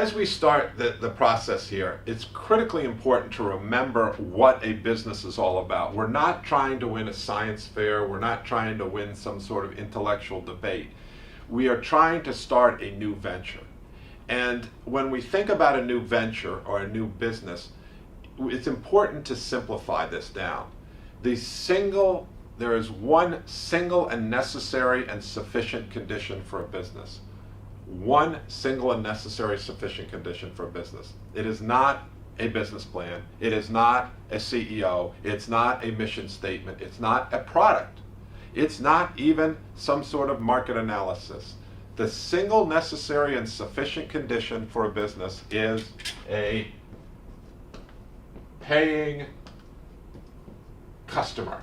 as we start the process here, it's critically important to remember what a business is all about. We're not trying to win a science fair. We're not trying to win some sort of intellectual debate. We are trying to start a new venture. And when we think about a new venture or a new business, it's important to simplify this down. There is one single and necessary and sufficient condition for a business. One single and necessary sufficient condition for a business. It is not a business plan. It is not a CEO. It's not a mission statement. It's not a product. It's not even some sort of market analysis. The single necessary and sufficient condition for a business is a paying customer.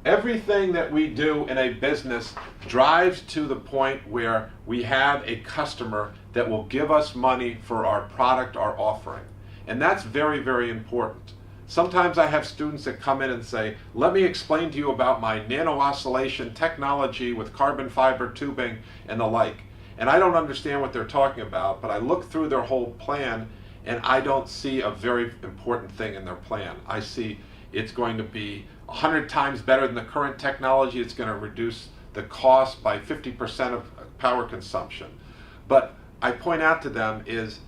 Everything that we do in a business drives to the point where we have a customer that will give us money for our product, our offering. And that's very, very important. Sometimes I have students that come in and say, let me explain to you about my nano oscillation technology with carbon fiber tubing and the like. And I don't understand what they're talking about, but I look through their whole plan and I don't see a very important thing in their plan. I see it's going to be 100 times better than the current technology. It's going to reduce the cost by 50% of power consumption. But I point out to them is,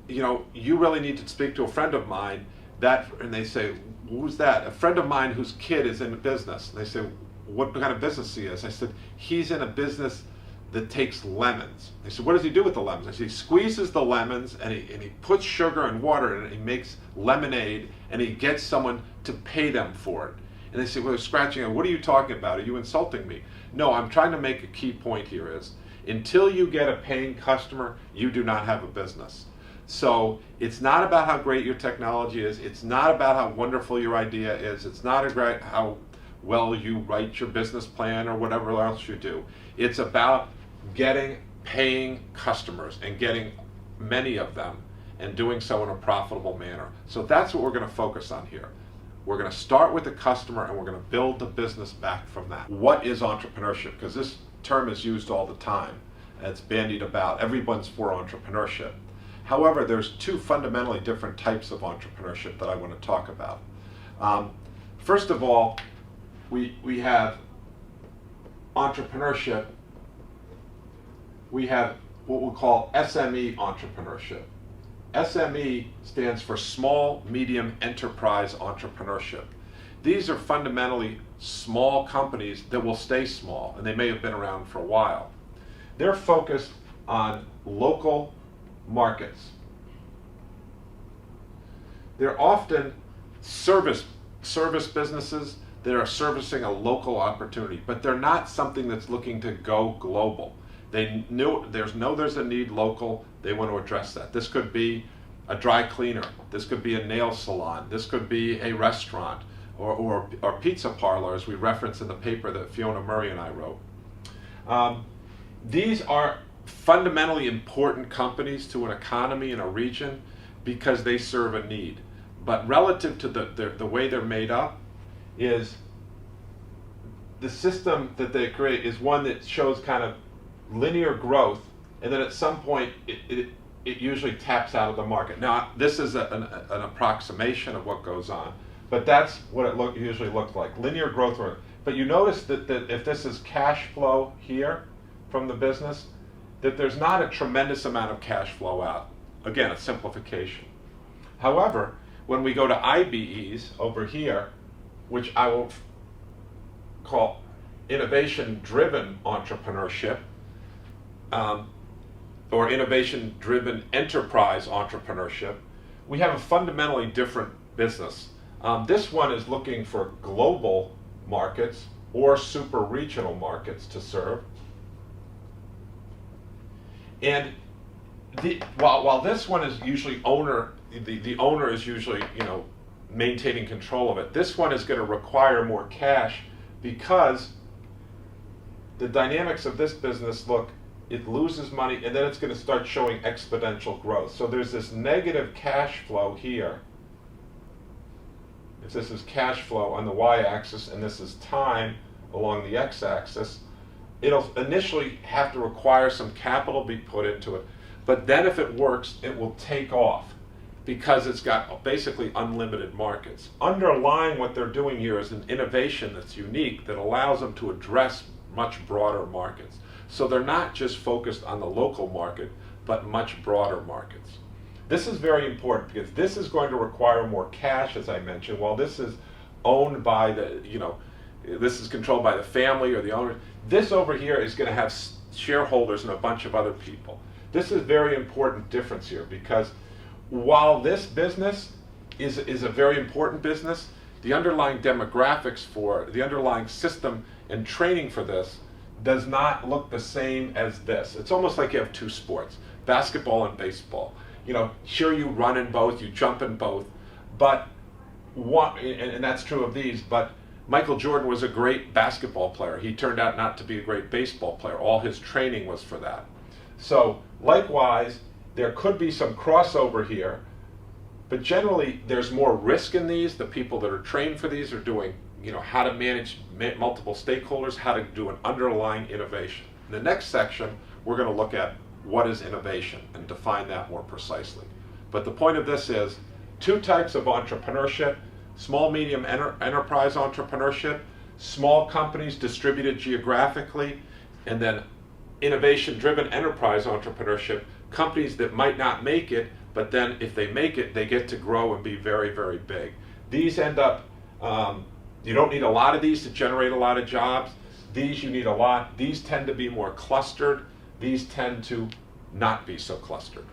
you really need to speak to a friend of mine and they say, who's that? A friend of mine whose kid is in business. And they say, what kind of business he is? I said, he's in a business that takes lemons. They said, what does he do with the lemons? I said, he squeezes the lemons and he puts sugar and water in it, and he makes lemonade, and he gets someone to pay them for it. And they say, well, they're scratching, what are you talking about? Are you insulting me? No, I'm trying to make a key point here is, until you get a paying customer, you do not have a business. So it's not about how great your technology is. It's not about how wonderful your idea is. It's not about how well you write your business plan or whatever else you do. It's about getting paying customers and getting many of them and doing so in a profitable manner. So that's what we're going to focus on here. We're going to start with the customer and we're going to build the business back from that. What is entrepreneurship? Because this term is used all the time. It's bandied about. Everyone's for entrepreneurship. However, there's two fundamentally different types of entrepreneurship that I want to talk about. First of all, we have entrepreneurship. We have what we'll call SME entrepreneurship. SME stands for small, medium enterprise entrepreneurship. These are fundamentally small companies that will stay small, and they may have been around for a while. They're focused on local markets. They're often service businesses that are servicing a local opportunity, but they're not something that's looking to go global. They know there's a need local. They want to address that. This could be a dry cleaner. This could be a nail salon. This could be a restaurant or pizza parlor, as we reference in the paper that Fiona Murray and I wrote. These are fundamentally important companies to an economy and a region because they serve a need. But relative to the way they're made up is the system that they create is one that shows kind of linear growth, and then at some point it usually taps out of the market. Now this is an approximation of what goes on, but that's what it usually looks like, linear growth. But you notice that if this is cash flow here from the business, that there's not a tremendous amount of cash flow out. Again, a simplification. However, when we go to IBEs over here, which I will call innovation-driven entrepreneurship, or innovation-driven enterprise entrepreneurship, we have a fundamentally different business. This one is looking for global markets or super regional markets to serve. And while this one is usually the owner is usually maintaining control of it, this one is going to require more cash because the dynamics of this business it loses money and then it's going to start showing exponential growth. So there's this negative cash flow here. If this is cash flow on the y-axis and this is time along the x-axis, it'll initially have to require some capital be put into it, but then if it works, it will take off because it's got basically unlimited markets. Underlying what they're doing here is an innovation that's unique that allows them to address much broader markets. So they're not just focused on the local market, but much broader markets. This is very important because this is going to require more cash, as I mentioned. While this is owned by this is controlled by the family or the owner, this over here is going to have shareholders and a bunch of other people. This is a very important difference here because while this business is a very important business, the underlying demographics for the underlying system and training for this does not look the same as this. It's almost like you have two sports, basketball and baseball. Sure, you run in both, you jump in both, but and that's true of these, but Michael Jordan was a great basketball player. He turned out not to be a great baseball player. All his training was for that. So likewise, there could be some crossover here, but generally there's more risk in these. The people that are trained for these are doing, how to manage multiple stakeholders, how to do an underlying innovation. In the next section, we're going to look at what is innovation and define that more precisely. But the point of this is two types of entrepreneurship: small, medium enterprise entrepreneurship, small companies distributed geographically, and then innovation-driven enterprise entrepreneurship, companies that might not make it, but then if they make it, they get to grow and be very, very big. These end up, you don't need a lot of these to generate a lot of jobs. These you need a lot. These tend to be more clustered. These tend to not be so clustered.